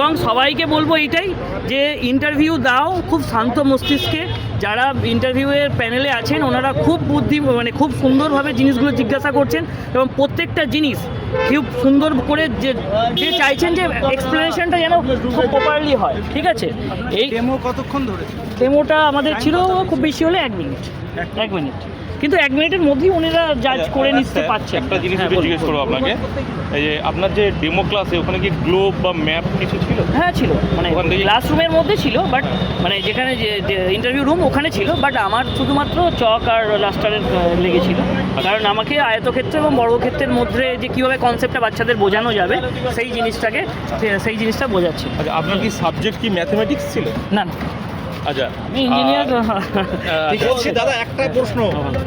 এবং সবাইকে বলবো এইটাই যে ইন্টারভিউ দাও খুব শান্ত মস্তিষ্কে। যারা ইন্টারভিউয়ের প্যানেলে আছেন ওনারা খুব খুব সুন্দরভাবে জিনিসগুলো জিজ্ঞাসা করছেন এবং প্রত্যেকটা জিনিস খুব সুন্দর করে যে চাইছেন যে এক্সপ্লেনেশনটা যেন খুব প্রপারলি হয়। ঠিক আছে, এই ডেমো কতক্ষণ ধরে? ডেমোটা আমাদের ছিল খুব বেশি হলে 1 মিনিট, 1 মিনিট, কিন্তু 1 মিনিটের মধ্যেই ওনারা জাজ করে নিতে পারছেন। একটা জিনিস জিজ্ঞেস করবো আপনাকে, এই যে আপনার যে ডেমো ক্লাসে ওখানে কি গ্লোব বা ম্যাপ কিছু ছিল? হ্যাঁ ছিল, ক্লাসরুমের মধ্যে ছিল, বাট যেখানে যে ইন্টারভিউ রুম ওখানে ছিল, বাট আমার শুধুমাত্র চক আর লাস্টারের লেগেছিল, কারণ আমাকে আয়তক্ষেত্র এবং বর্গক্ষেত্রের মধ্যে যে কীভাবে কনসেপ্টটা বাচ্চাদের বোঝানো যাবে সেই জিনিসটা বোঝাচ্ছি। আচ্ছা, আপনার কি সাবজেক্ট কি ম্যাথমেটিক্স ছিল? না, আচ্ছা, আমি ইঞ্জিনিয়ার। ঠিক আছে দাদা, একটা প্রশ্ন,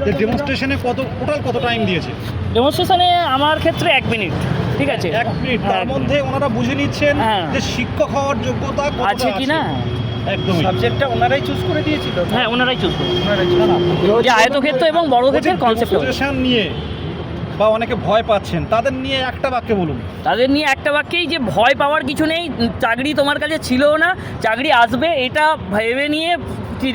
যে ডেমনস্ট্রেশনে কত টাইম দিয়েছে? ডেমনস্ট্রেশনে আমার ক্ষেত্রে 1 মিনিট। ঠিক আছে, 1 মিনিট, তার মধ্যে ওনারা বুঝে নিচ্ছেন যে শিক্ষক হওয়ার যোগ্যতা আছে কি না। একদম সাবজেক্টটা ওনারাই চুজ করে দিয়েছিল। হ্যাঁ, ওনারাই চুজ করে, যে আয়তক্ষেত্র এবং বর্গক্ষেত্রের কনসেপ্ট নিয়ে বা অনেকে ভয় পাচ্ছেন, তাদের নিয়ে একটা বাক্যে বলুন। তাদের নিয়ে একটা বাক্যেই, যে ভয় পাওয়ার কিছু নেই, চাকরি তোমার কাছে ছিল না, চাকরি আসবে এটা ভেবে নিয়ে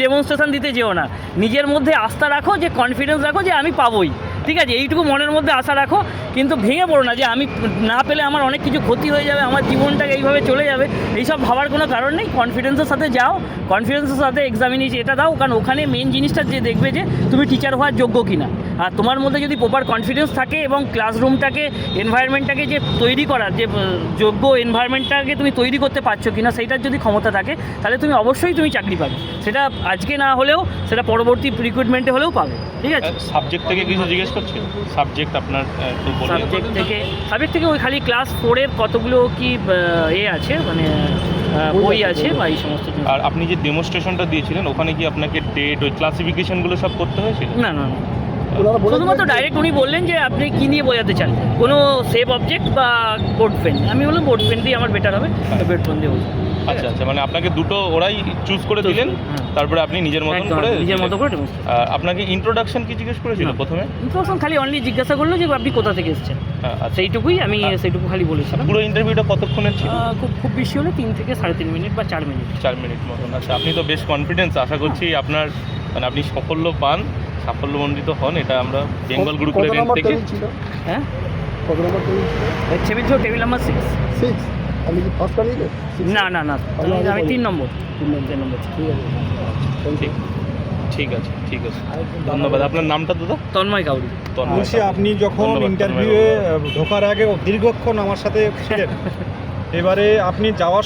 ডেমনস্ট্রেশন দিতে যেও না। নিজের মধ্যে আস্থা রাখো, যে কনফিডেন্স রাখো যে আমি পাবোই। ঠিক আছে, এইটুকু মনের মধ্যে আশা রাখো, কিন্তু ভেঙে পড়ো না যে আমি না পেলে আমার অনেক কিছু ক্ষতি হয়ে যাবে, আমার জীবনটা এইভাবে চলে যাবে, এইসব ভাবার কোনো কারণ নেই। কনফিডেন্সের সাথে যাও, কনফিডেন্সের সাথে এক্সামিনেশন এটা দাও, কারণ ওখানে মেন জিনিসটা যে দেখবে যে তুমি টিচার হওয়ার যোগ্য কিনা। আর তোমার মধ্যে যদি প্রপার কনফিডেন্স থাকে এবং ক্লাসরুমটাকে, এনভায়রনমেন্টটাকে যে তৈরি করার যে যোগ্য এনভায়রনমেন্টটাকে তুমি তৈরি করতে পারছো কিনা, সেইটার যদি ক্ষমতা থাকে, তাহলে তুমি অবশ্যই চাকরি পাবে। সেটা আজকে না হলেও সেটা পরবর্তী রিক্রুটমেন্টে হলেও পাবে। ঠিক আছে, সাবজেক্ট থেকে কিছু জিজ্ঞেস করছি? সাবজেক্ট আপনার সাবজেক্ট থেকে ওই খালি ক্লাস 4-এর কতগুলো কি আছে, বই আছে বা এই সমস্ত। আর আপনি যে ডেমনস্ট্রেশনটা দিয়েছিলেন ওখানে কি আপনাকে ডেট, ওই ক্লাসিফিকেশনগুলো সব করতে হয়েছিল? না, শুধুমাত্র ডাইরেক্ট উনি বললেন যে আপনি কী নিয়ে বোঝাতে চান, কোনো সেভ অবজেক্ট বা বোর্ড পেন। আমি বললাম বোর্ড পেন দিয়ে আমার বেটার হবে, বোর্ড পেন দিয়ে বলছি। আচ্ছা, মানে আপনাকে দুটো ওরাই চুজ করে দিলেন, তারপরে আপনি নিজের মতো করে আপনাকে ইন্ট্রোডাকশন কি জিজ্ঞেস করেছিল প্রথমে? ইন্ট্রোডাকশন খালি অনলি জিজ্ঞাসা করলো যে আপনি কোথা থেকে এসেছেন, সেইটুকুই। আমি সেইটুকু খালি বলেছিলাম। পুরো ইন্টারভিউটা কতক্ষণের ছিল? খুব বেশি হলে 3 থেকে 3.5 মিনিট বা 4 মিনিট। 4 মিনিট মতন। আচ্ছা, আপনি তো বেশ কনফিডেন্স, আশা করছি আপনার আপনি সাফল্যমণ্ডিত হন, এটা আমরা বেঙ্গল গুরুকুলের এন্ড থেকে। হ্যাঁ, কত নম্বর টেবিল নাম্বার 6। আমি কি ফার্স্ট টাইম? না, আমি 3 নম্বর। ঠিক আছে, ধন্যবাদ। আপনার নামটা দাদা? তন্ময় কাউরি। আপনি যখন ইন্টারভিউয়ে ঢোকার আগে দীর্ঘক্ষণ আমার সাথে ছিলেন, এবারে আপনি যাওয়ার